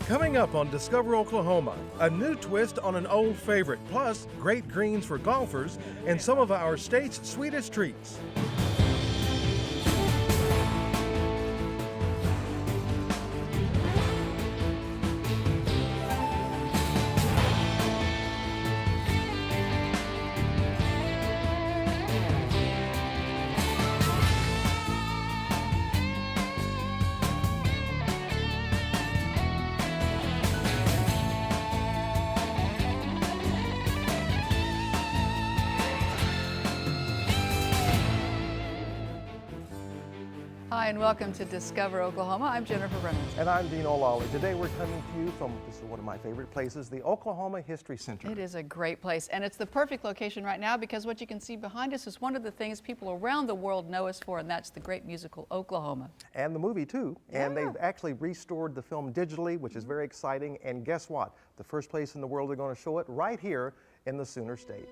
Coming up on Discover Oklahoma, a new twist on an old favorite, plus great greens for golfers and some of our state's sweetest treats. Hi, and welcome to Discover Oklahoma. I'm Jennifer Reynolds. And I'm Dean O'Lawley. Today we're coming to you from, this is one of my favorite places, the Oklahoma History Center. It is a great place, and it's the perfect location right now because what you can see behind us is one of the things people around the world know us for, and that's the great musical Oklahoma. And the movie too. Yeah. And they've actually restored the film digitally, which is very exciting. And guess what? The first place in the world they're going to show it right here in the Sooner State.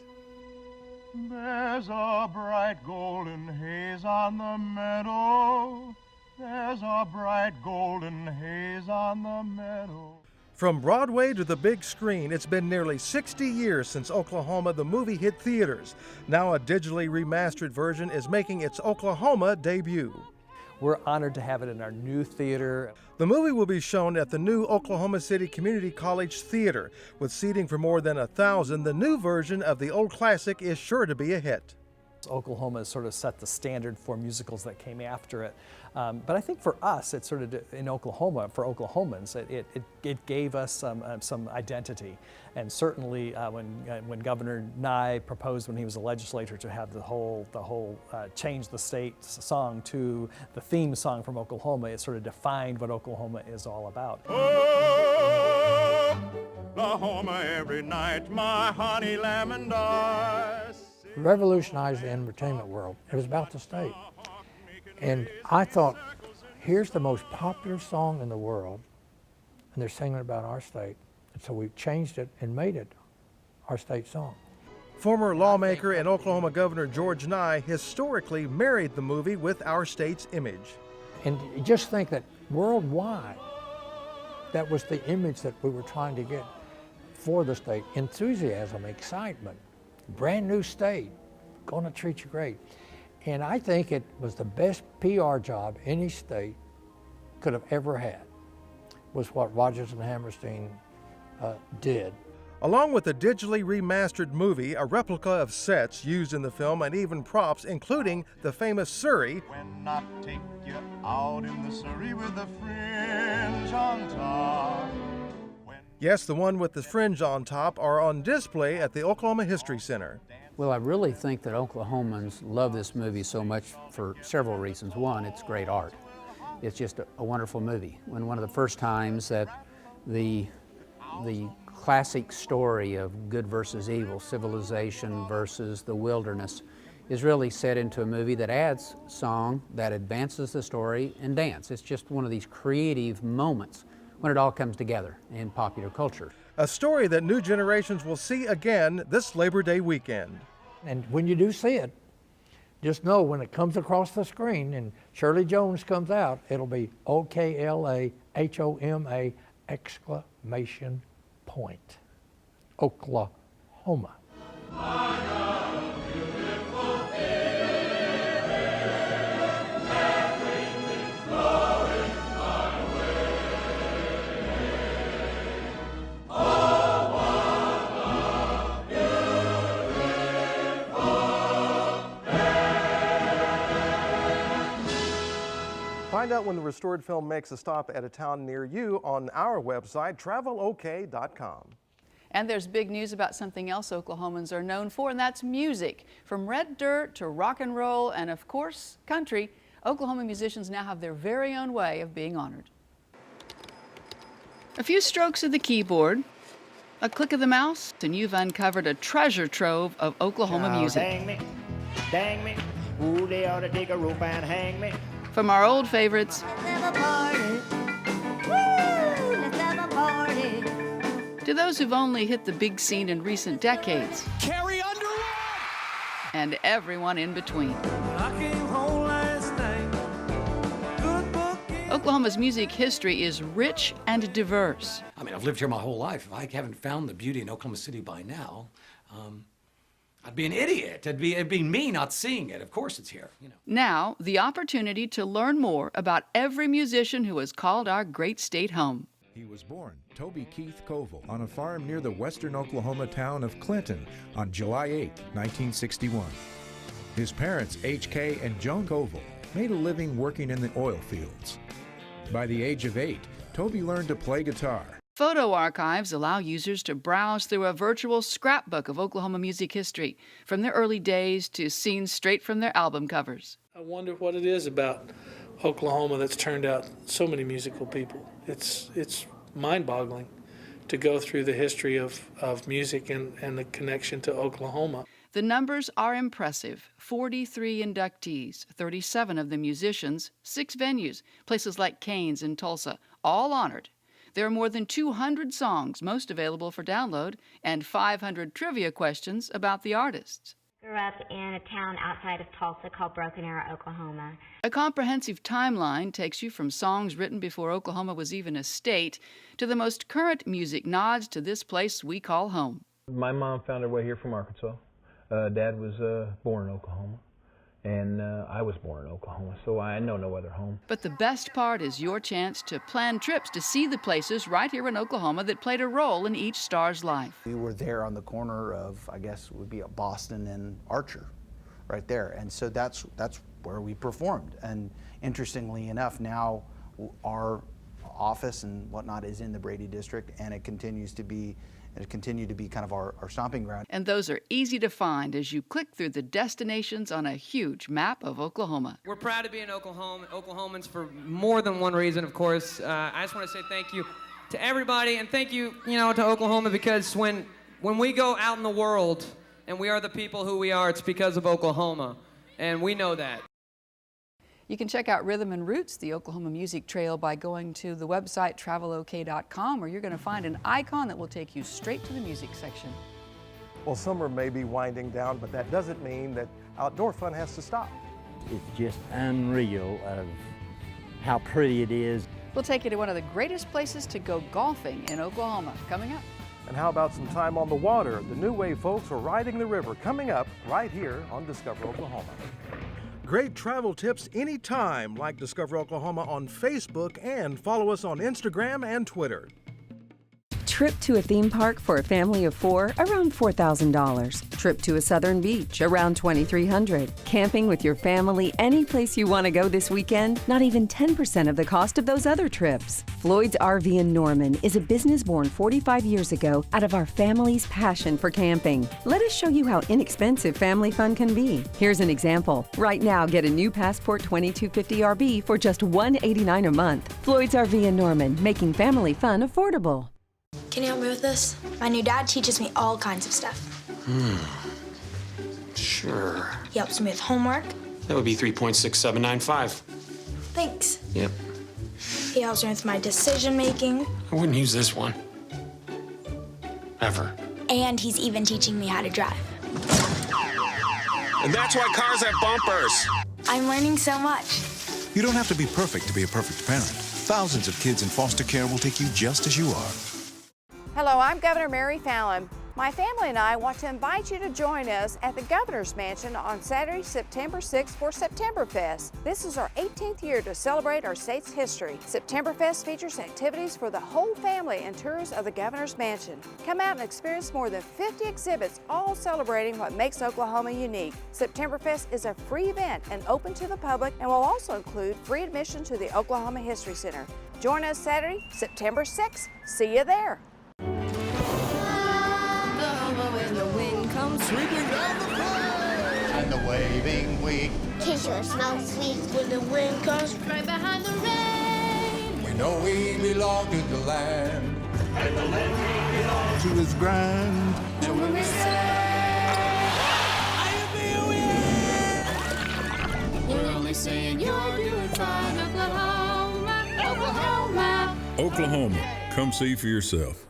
There's a bright golden haze on the meadow. There's a bright golden haze on the meadow. From Broadway to the big screen, it's been nearly 60 years since Oklahoma the movie hit theaters. Now a digitally remastered version is making its Oklahoma debut. We're honored to have it in our new theater. The movie will be shown at the new Oklahoma City Community College Theater. With seating for more than 1,000, the new version of the old classic is sure to be a hit. Oklahoma has sort of set the standard for musicals that came after it. But I think for us, it sort of, in Oklahoma, for Oklahomans, it gave us some identity. And certainly when Governor Nye proposed when he was a legislator to have the whole change the state song to the theme song from Oklahoma, it sort of defined what Oklahoma is all about. Oh, Oklahoma every night, my honey lamb and I. Revolutionized the entertainment world. It was about the state. And I thought, here's the most popular song in the world, and they're singing about our state. And so we changed it and made it our state song. Former lawmaker and Oklahoma Governor George Nye historically married the movie with our state's image. And just think that worldwide, that was the image that we were trying to get for the state. Enthusiasm, excitement. Brand new state, going to treat you great. And I think it was the best PR job any state could have ever had, was what Rodgers and Hammerstein did. Along with the digitally remastered movie, a replica of sets used in the film and even props, including the famous Surrey. When I take you out in the Surrey with the fringe on top. Yes, the one with the fringe on top are on display at the Oklahoma History Center. Well, I really think that Oklahomans love this movie so much for several reasons. One, it's great art. It's just a wonderful movie. When one of the first times that the classic story of good versus evil, civilization versus the wilderness, is really set into a movie that adds song, that advances the story, and dance. It's just one of these creative moments when it all comes together in popular culture. A story that new generations will see again this Labor Day weekend. And when you do see it, just know when it comes across the screen and Shirley Jones comes out, it'll be OKLAHOMA exclamation point. Oklahoma. Find out when the restored film makes a stop at a town near you on our website, travelok.com. And there's big news about something else Oklahomans are known for, and that's music. From red dirt to rock and roll and, of course, country, Oklahoma musicians now have their very own way of being honored. A few strokes of the keyboard, a click of the mouse, and you've uncovered a treasure trove of Oklahoma music. Dang me, ooh, they ought to take a rope and hang me. From our old favorites to those who've only hit the big scene in recent decades, Carrie Underwood! And everyone in between. Oklahoma's music history is rich and diverse. I mean, I've lived here my whole life. If I haven't found the beauty in Oklahoma City by now, I'd be an idiot. It'd be me not seeing it. Of course it's here, you know. Now, the opportunity to learn more about every musician who has called our great state home. He was born Toby Keith Koval on a farm near the western Oklahoma town of Clinton on July 8, 1961. His parents, H.K. and Joan Koval, made a living working in the oil fields. By the age of 8, Toby learned to play guitar. Photo archives allow users to browse through a virtual scrapbook of Oklahoma music history, from their early days to scenes straight from their album covers. I wonder what it is about Oklahoma that's turned out so many musical people. It's mind-boggling to go through the history of music and the connection to Oklahoma. The numbers are impressive. 43 inductees, 37 of the musicians, 6 venues, places like Cain's and Tulsa, all honored. There are more than 200 songs, most available for download, and 500 trivia questions about the artists. Grew up in a town outside of Tulsa called Broken Arrow, Oklahoma. A comprehensive timeline takes you from songs written before Oklahoma was even a state to the most current music nods to this place we call home. My mom found her way here from Arkansas. Dad was born in Oklahoma, and I was born in Oklahoma, so I know no other home. But the best part is your chance to plan trips to see the places right here in Oklahoma that played a role in each star's life. We were there on the corner of, I guess it would be Boston and Archer, right there, and so that's where we performed. And interestingly enough, now our office and whatnot is in the Brady district, and it continued to be kind of our stomping ground. And those are easy to find as you click through the destinations on a huge map of Oklahoma. We're proud to be in Oklahoma, Oklahomans, for more than one reason, of course. I just want to say thank you to everybody, and thank you, to Oklahoma, because when we go out in the world and we are the people who we are, it's because of Oklahoma, and we know that. You can check out Rhythm and Roots, the Oklahoma Music Trail, by going to the website travelok.com, where you're going to find an icon that will take you straight to the music section. Well, summer may be winding down, but that doesn't mean that outdoor fun has to stop. It's just unreal of how pretty it is. We'll take you to one of the greatest places to go golfing in Oklahoma, coming up. And how about some time on the water? The New Wave folks are riding the river, coming up right here on Discover Oklahoma. Great travel tips anytime, like Discover Oklahoma on Facebook and follow us on Instagram and Twitter. Trip to a theme park for a family of 4, around $4,000. Trip to a southern beach, around $2,300. Camping with your family any place you want to go this weekend, not even 10% of the cost of those other trips. Floyd's RV in Norman is a business born 45 years ago out of our family's passion for camping. Let us show you how inexpensive family fun can be. Here's an example. Right now, get a new Passport 2250 RV for just $189 a month. Floyd's RV in Norman, making family fun affordable. Can you help me with this? My new dad teaches me all kinds of stuff. Sure. He helps me with homework. That would be 3.6795. Thanks. Yep. He helps me with my decision making. I wouldn't use this one. Ever. And he's even teaching me how to drive. And that's why cars have bumpers. I'm learning so much. You don't have to be perfect to be a perfect parent. Thousands of kids in foster care will take you just as you are. Hello, I'm Governor Mary Fallon. My family and I want to invite you to join us at the Governor's Mansion on Saturday, September 6th for Septemberfest. This is our 18th year to celebrate our state's history. Septemberfest features activities for the whole family and tours of the Governor's Mansion. Come out and experience more than 50 exhibits, all celebrating what makes Oklahoma unique. Septemberfest is a free event and open to the public and will also include free admission to the Oklahoma History Center. Join us Saturday, September 6th. See you there. When the wind comes sweeping down the plain, And the waving wheat. kiss your snow sweet when the wind comes right behind the rain. We know we belong to the land. And the land we belong to is grand. And when we say, we're only saying you're doing fine, Oklahoma, Oklahoma. Oklahoma, come see for yourself.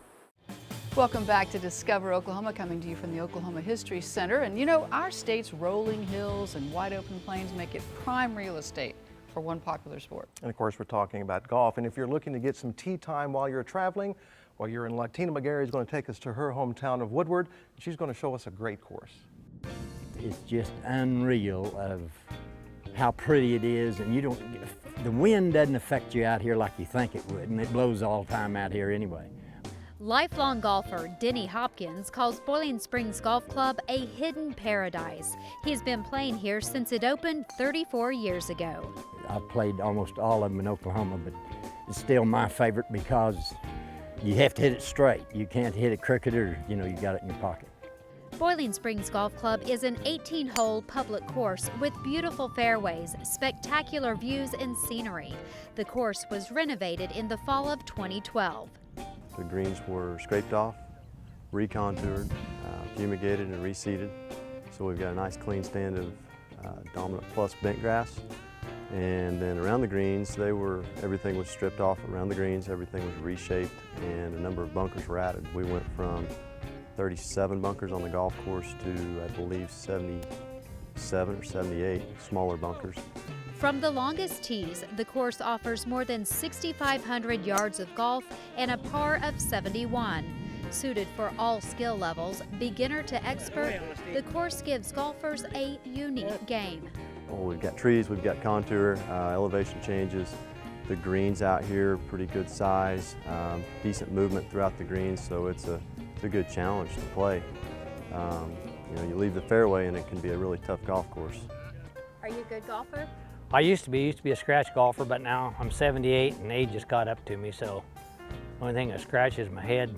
Welcome back to Discover Oklahoma, coming to you from the Oklahoma History Center. And our state's rolling hills and wide open plains make it prime real estate for one popular sport. And of course, we're talking about golf. And if you're looking to get some tee time while you're traveling, well, you're in luck. Tina McGarry is going to take us to her hometown of Woodward. She's going to show us a great course. It's just unreal of how pretty it is, and the wind doesn't affect you out here like you think it would, and it blows all the time out here anyway. Lifelong golfer Denny Hopkins calls Boiling Springs Golf Club a hidden paradise. He's been playing here since it opened 34 years ago. I've played almost all of them in Oklahoma, but it's still my favorite because you have to hit it straight. You can't hit it crooked or, you got it in your pocket. Boiling Springs Golf Club is an 18-hole public course with beautiful fairways, spectacular views, and scenery. The course was renovated in the fall of 2012. The greens were scraped off, recontoured, fumigated, and reseeded. So we've got a nice clean stand of dominant plus bent grass. And then around the greens, everything was stripped off around the greens, everything was reshaped, and a number of bunkers were added. We went from 37 bunkers on the golf course to, I believe, 77 or 78 smaller bunkers. From the longest tees, the course offers more than 6,500 yards of golf and a par of 71. Suited for all skill levels, beginner to expert, the course gives golfers a unique game. Well, we've got trees, we've got contour, elevation changes. The greens out here, pretty good size, decent movement throughout the greens, so it's a good challenge to play. You leave the fairway and it can be a really tough golf course. Are you a good golfer? I used to be a scratch golfer, but now I'm 78 and age just caught up to me, so the only thing that scratches my head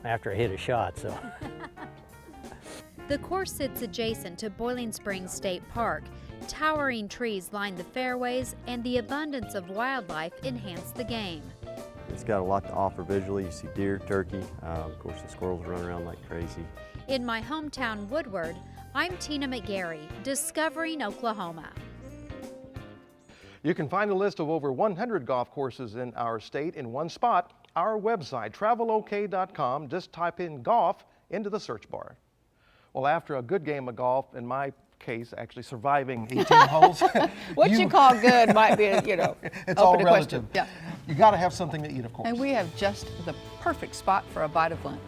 after I hit a shot, so. The course sits adjacent to Boiling Springs State Park. Towering trees line the fairways, and the abundance of wildlife enhance the game. It's got a lot to offer visually. You see deer, turkey, of course the squirrels run around like crazy. In my hometown, Woodward, I'm Tina McGarry, discovering Oklahoma. You can find a list of over 100 golf courses in our state in one spot, our website, travelok.com. Just type in golf into the search bar. Well, after a good game of golf, in my case, actually surviving 18 holes. What you call good might be, it's open all to relative. question. Yeah. You got to have something to eat, of course. And we have just the perfect spot for a bite of lunch.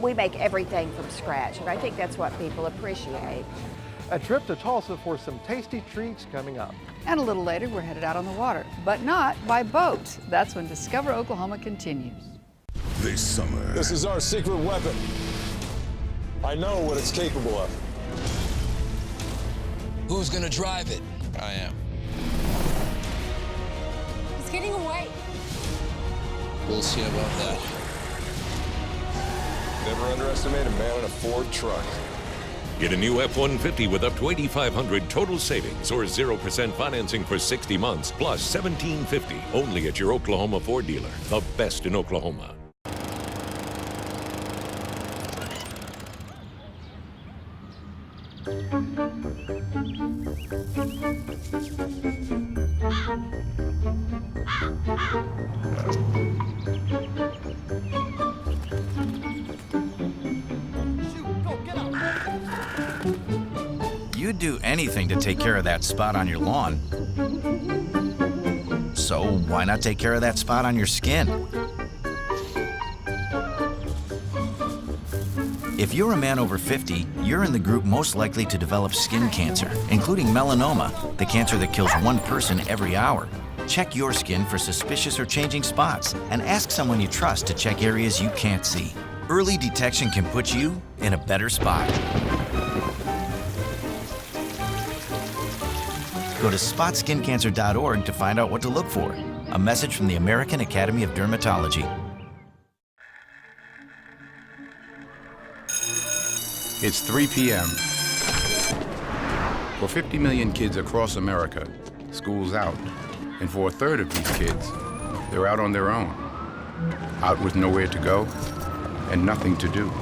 We make everything from scratch, and I think that's what people appreciate. A trip to Tulsa for some tasty treats coming up. And a little later, we're headed out on the water, but not by boat. That's when Discover Oklahoma continues. This summer. This is our secret weapon. I know what it's capable of. Who's gonna drive it? I am. He's getting away. We'll see about that. Never underestimate a man in a Ford truck. Get a new F-150 with up to $8,500 total savings or 0% financing for 60 months, plus $1,750 only at your Oklahoma Ford dealer, the best in Oklahoma. You'd do anything to take care of that spot on your lawn. So why not take care of that spot on your skin? If you're a man over 50, you're in the group most likely to develop skin cancer, including melanoma, the cancer that kills one person every hour. Check your skin for suspicious or changing spots, and ask someone you trust to check areas you can't see. Early detection can put you in a better spot. Go to spotskincancer.org to find out what to look for. A message from the American Academy of Dermatology. It's 3 p.m. For 50 million kids across America, school's out. And for a third of these kids, they're out on their own. Out with nowhere to go and nothing to do.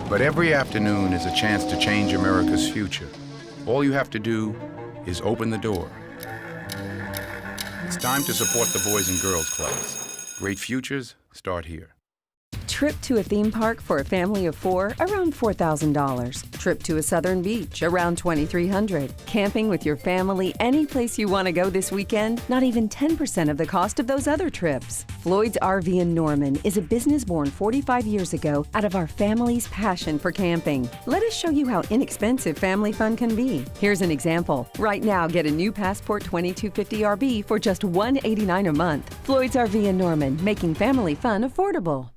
But every afternoon is a chance to change America's future. All you have to do is open the door. It's time to support the Boys and Girls Clubs. Great futures start here. Trip to a theme park for a family of 4, around $4,000. Trip to a southern beach, around $2,300. Camping with your family any place you want to go this weekend, not even 10% of the cost of those other trips. Floyd's RV in Norman is a business born 45 years ago out of our family's passion for camping. Let us show you how inexpensive family fun can be. Here's an example. Right now, get a new Passport 2250 RV for just $189 a month. Floyd's RV in Norman, making family fun affordable.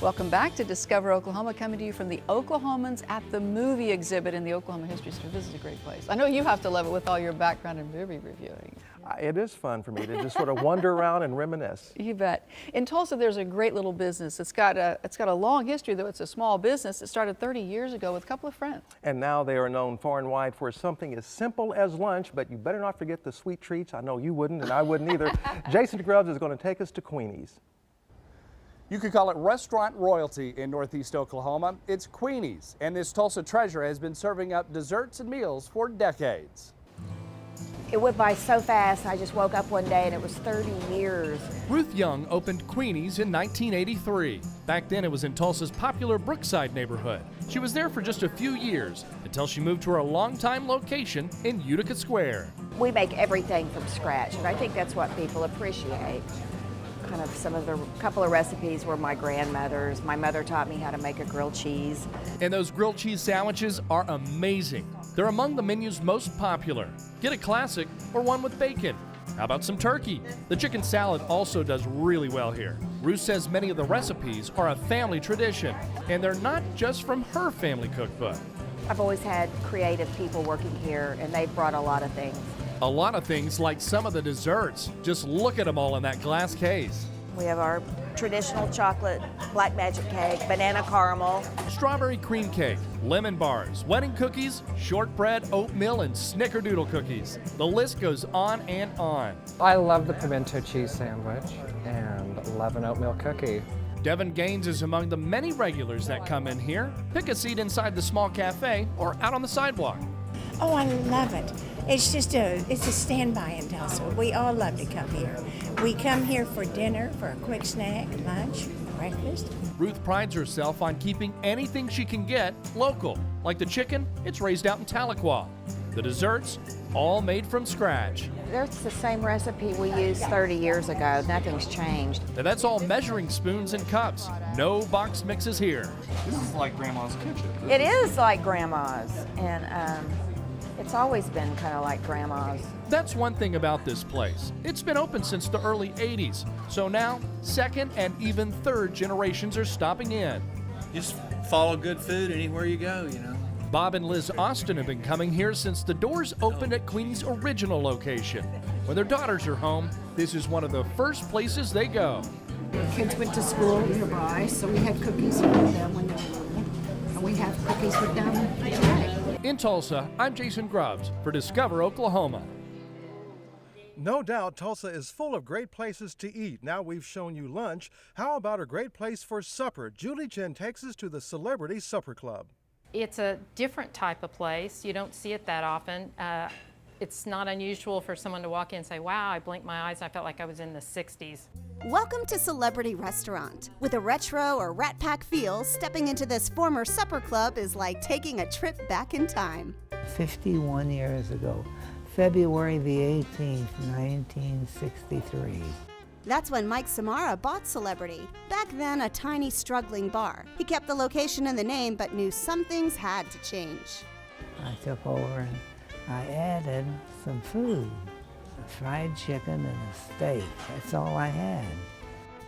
Welcome back to Discover Oklahoma, coming to you from the Oklahomans at the Movie Exhibit in the Oklahoma History Center. This is a great place. I know you have to love it with all your background in movie reviewing. It is fun for me to just sort of wander around and reminisce. You bet. In Tulsa, there's a great little business. It's got a long history, though it's a small business. It started 30 years ago with a couple of friends. And now they are known far and wide for something as simple as lunch, but you better not forget the sweet treats. I know you wouldn't, and I wouldn't either. Jason Grubbs is going to take us to Queenie's. You could call it restaurant royalty in Northeast Oklahoma. It's Queenie's, and this Tulsa treasure has been serving up desserts and meals for decades. It went by so fast, I just woke up one day and it was 30 years. Ruth Young opened Queenie's in 1983. Back then it was in Tulsa's popular Brookside neighborhood. She was there for just a few years until she moved to her longtime location in Utica Square. We make everything from scratch, and I think that's what people appreciate. Kind of couple of recipes were my grandmother's. My mother taught me how to make a grilled cheese. And those grilled cheese sandwiches are amazing. They're among the menu's most popular. Get a classic or one with bacon. How about some turkey? The chicken salad also does really well here. Ruth says many of the recipes are a family tradition, and they're not just from her family cookbook. I've always had creative people working here, and they've brought a lot of things. A lot of things, like some of the desserts. Just look at them all in that glass case. We have our traditional chocolate black magic cake, banana caramel, strawberry cream cake, lemon bars, wedding cookies, shortbread, oatmeal, and snickerdoodle cookies. The list goes on and on. I love the pimento cheese sandwich and love an oatmeal cookie. Devin Gaines is among the many regulars that come in here. Pick a seat inside the small cafe or out on the sidewalk. Oh, I love it. It's just it's a standby in Tulsa. We all love to come here. We come here for dinner, for a quick snack, lunch, breakfast. Ruth prides herself on keeping anything she can get local. Like the chicken, it's raised out in Tahlequah. The desserts, all made from scratch. That's the same recipe we used 30 years ago. Nothing's changed. Now that's all measuring spoons and cups. No box mixes here. This is like Grandma's kitchen. It is like Grandma's, and it's always been kind of like Grandma's. That's one thing about this place. It's been open since the early 80s. So now, second and even third generations are stopping in. Just follow good food anywhere you go, you know. Bob and Liz Austin have been coming here since the doors opened at Queenie's original location. When their daughters are home, this is one of the first places they go. The kids went to school nearby, so we had cookies with them when they were little. And we have cookies with them today. In Tulsa, I'm Jason Grubbs for Discover Oklahoma. No doubt Tulsa is full of great places to eat. Now we've shown you lunch. How about a great place for supper? Julie Chen takes us to the Celebrity Supper Club. It's a different type of place. You don't see it that often. It's not unusual for someone to walk in and say, wow, I blinked my eyes and I felt like I was in the 60s. Welcome to Celebrity Restaurant. With a retro or Rat Pack feel, stepping into this former supper club is like taking a trip back in time. 51 years ago, February the 18th, 1963. That's when Mike Samara bought Celebrity. Back then, a tiny, struggling bar. He kept the location and the name, but knew some things had to change. I took over and I added some food. A fried chicken and a steak. That's all I had.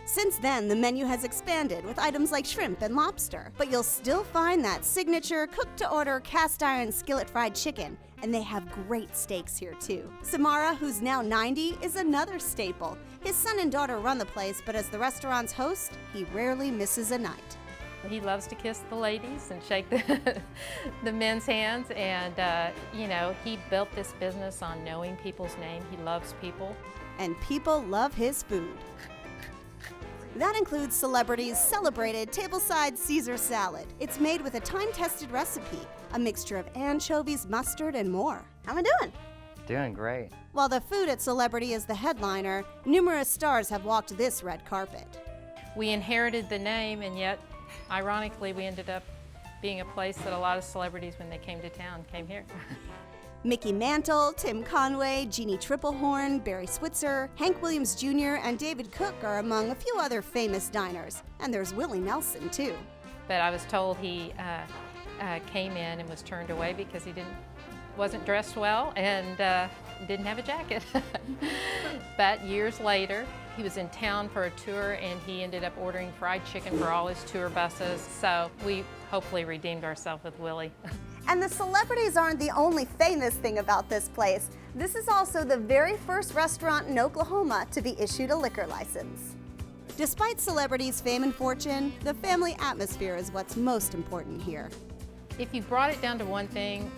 Since then, the menu has expanded with items like shrimp and lobster. But you'll still find that signature cooked-to-order cast-iron skillet fried chicken. And they have great steaks here, too. Samara, who's now 90, is another staple. His son and daughter run the place, but as the restaurant's host, he rarely misses a night. He loves to kiss the ladies and shake the men's hands, and you know, he built this business on knowing people's name. He loves people. And people love his food. That includes Celebrity's celebrated tableside Caesar salad. It's made with a time-tested recipe, a mixture of anchovies, mustard, and more. How am I doing? Doing great. While the food at Celebrity is the headliner, numerous stars have walked this red carpet. We inherited the name, and yet, ironically, we ended up being a place that a lot of celebrities, when they came to town, came here. Mickey Mantle, Tim Conway, Jeannie Triplehorn, Barry Switzer, Hank Williams Jr., and David Cook are among a few other famous diners. And there's Willie Nelson, too. But I was told he came in and was turned away because he wasn't dressed well and didn't have a jacket. But years later, he was in town for a tour and he ended up ordering fried chicken for all his tour buses. So we hopefully redeemed ourselves with Willie. And the celebrities aren't the only famous thing about this place. This is also the very first restaurant in Oklahoma to be issued a liquor license. Despite celebrities' fame and fortune, the family atmosphere is what's most important here. If you brought it down to one thing,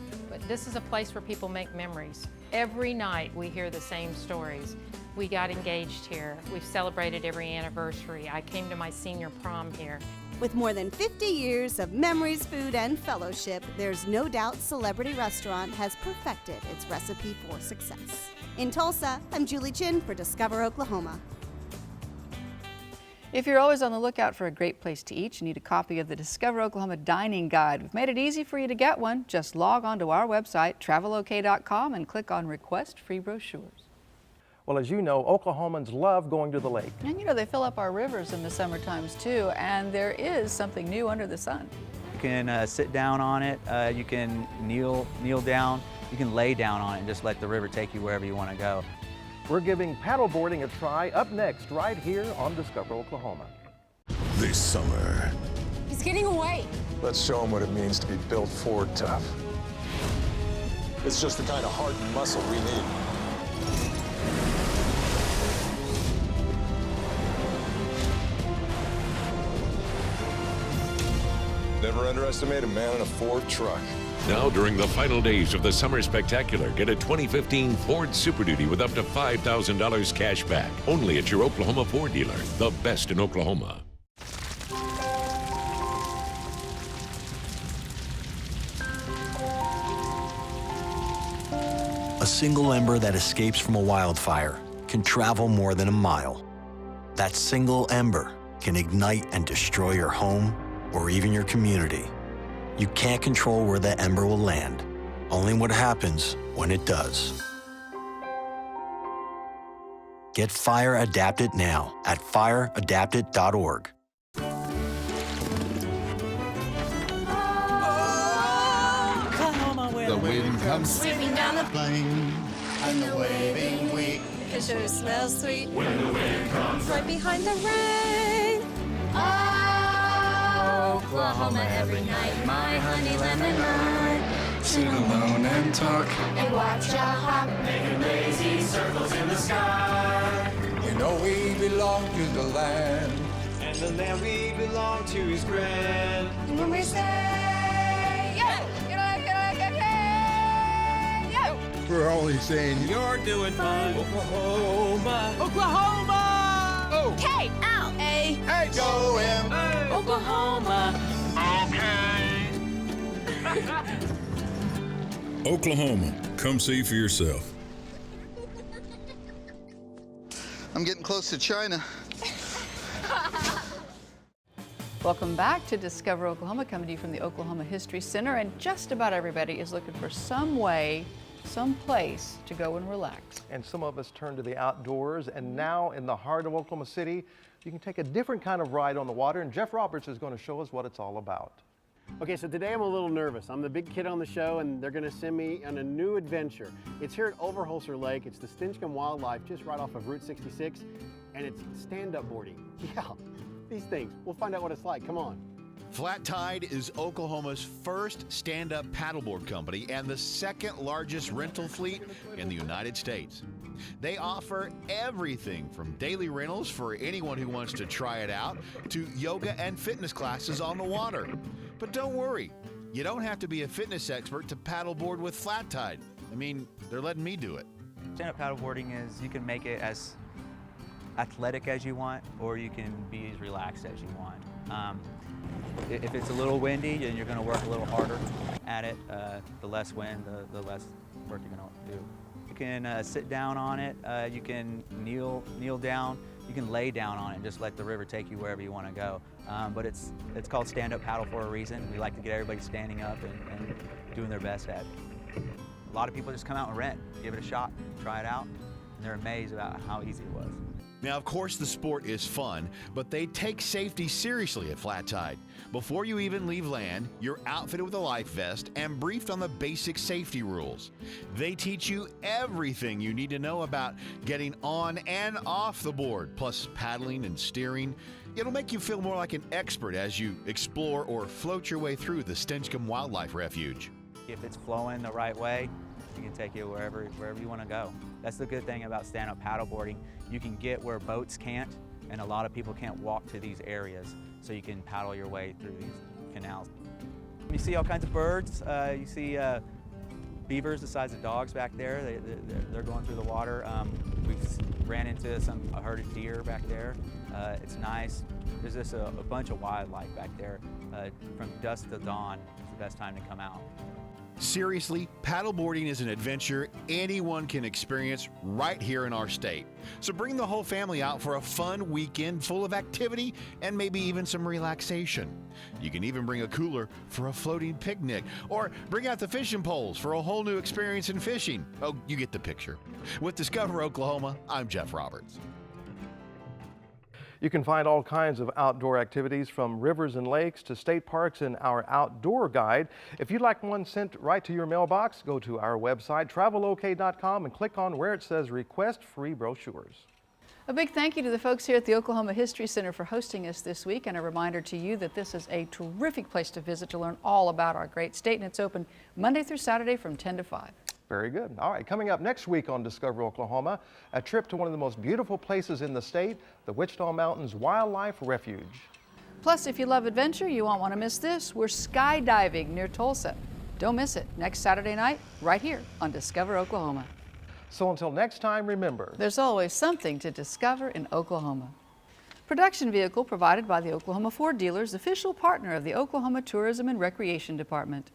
this is a place where people make memories. Every night we hear the same stories. We got engaged here. We've celebrated every anniversary. I came to my senior prom here. With more than 50 years of memories, food, and fellowship, there's no doubt Celebrity Restaurant has perfected its recipe for success. In Tulsa, I'm Julie Chin for Discover Oklahoma. If you're always on the lookout for a great place to eat, you need a copy of the Discover Oklahoma Dining Guide. We've made it easy for you to get one. Just log on to our website, travelok.com, and click on Request Free Brochures. Well, as you know, Oklahomans love going to the lake. And you know, they fill up our rivers in the summer times too, and there is something new under the sun. You can sit down on it, you can kneel down, you can lay down on it and just let the river take you wherever you want to go. We're giving paddleboarding a try up next, right here on Discover Oklahoma. This summer, He's getting away. let's show him what it means to be built Ford tough. It's just the kind of heart and muscle we need. Never underestimate a man in a Ford truck. Now, during the final days of the Summer Spectacular, get a 2015 Ford Super Duty with up to $5,000 cash back. Only at your Oklahoma Ford dealer, the best in Oklahoma. A single ember that escapes from a wildfire can travel more than a mile. That single ember can ignite and destroy your home or even your community. You can't control where that ember will land, only what happens when it does. Get Fire Adapted now at fireadapted.org. The wind comes sweeping down the plain, and the waving wheat. It sure smells sweet when the wind comes right behind the rain. Oklahoma every night, my honey lemon mine. sit alone and talk. And watch a hawk Making lazy circles in the sky. You know we belong to the land, and the land we belong to is grand. And when we say, yo, yo, We're only saying you're doing fine. Oklahoma. Oklahoma! Oh. K-L-A. H-O-M. Oklahoma. Oklahoma, come see for yourself. I'm getting close to China. Welcome back to Discover Oklahoma, coming to you from the Oklahoma History Center. And just about everybody is looking for some way, some place to go and relax. And some of us turn to the outdoors, and now in the heart of Oklahoma City, you can take a different kind of ride on the water, and Jeff Roberts is going to show us what it's all about. Okay, so today I'm a little nervous. I'm the big kid on the show, and they're going to send me on a new adventure. It's here at Overholser Lake. It's the Stinchcomb Wildlife, just right off of Route 66, and it's stand-up boarding. Yeah, these things. We'll find out what it's like. Come on. Flat Tide is Oklahoma's first stand-up paddleboard company and the second largest rental fleet in the United States. They offer everything from daily rentals for anyone who wants to try it out to yoga and fitness classes on the water. But don't worry, you don't have to be a fitness expert to paddleboard with Flat Tide. I mean, they're letting me do it. Stand-up paddleboarding is you can make it as athletic as you want, or you can be as relaxed as you want. If it's a little windy, then you're going to work a little harder at it. The less wind, the less work you're going to do. You can sit down on it. You can kneel down. you can lay down on it and just let the river take you wherever you want to go. But it's called stand-up paddle for a reason. We like to get everybody standing up and doing their best at it. A lot of people just come out and rent, give it a shot, try it out, and they're amazed about how easy it was. Now, of course, the sport is fun, but they take safety seriously at Flat Tide. Before you even leave land, you're outfitted with a life vest and briefed on the basic safety rules. They teach you everything you need to know about getting on and off the board, plus paddling and steering. It'll make you feel more like an expert as you explore or float your way through the Stinchcomb Wildlife Refuge. If it's flowing the right way, it can take you wherever you want to go. That's the good thing about stand-up paddleboarding. You can get where boats can't, and a lot of people can't walk to these areas, so you can paddle your way through these canals. You see all kinds of birds. You see beavers the size of dogs back there. They're going through the water. We've ran into a herd of deer back there. It's nice. There's just a bunch of wildlife back there. From dusk to dawn is the best time to come out. Seriously, paddleboarding is an adventure anyone can experience right here in our state. So bring the whole family out for a fun weekend full of activity and maybe even some relaxation. You can even bring a cooler for a floating picnic, or bring out the fishing poles for a whole new experience in fishing. Oh, you get the picture. With Discover Oklahoma, I'm Jeff Roberts. You can find all kinds of outdoor activities from rivers and lakes to state parks in our outdoor guide. If you'd like one sent right to your mailbox, go to our website, travelok.com, and click on where it says Request Free Brochures. A big thank you to the folks here at the Oklahoma History Center for hosting us this week, and a reminder to you that this is a terrific place to visit to learn all about our great state, and it's open Monday through Saturday from 10 to 5. Very good. All right, coming up next week on Discover Oklahoma, a trip to one of the most beautiful places in the state, the Wichita Mountains Wildlife Refuge. Plus, if you love adventure, you won't want to miss this. We're skydiving near Tulsa. Don't miss it next Saturday night, right here on Discover Oklahoma. So until next time, remember, there's always something to discover in Oklahoma. Production vehicle provided by the Oklahoma Ford Dealers, official partner of the Oklahoma Tourism and Recreation Department.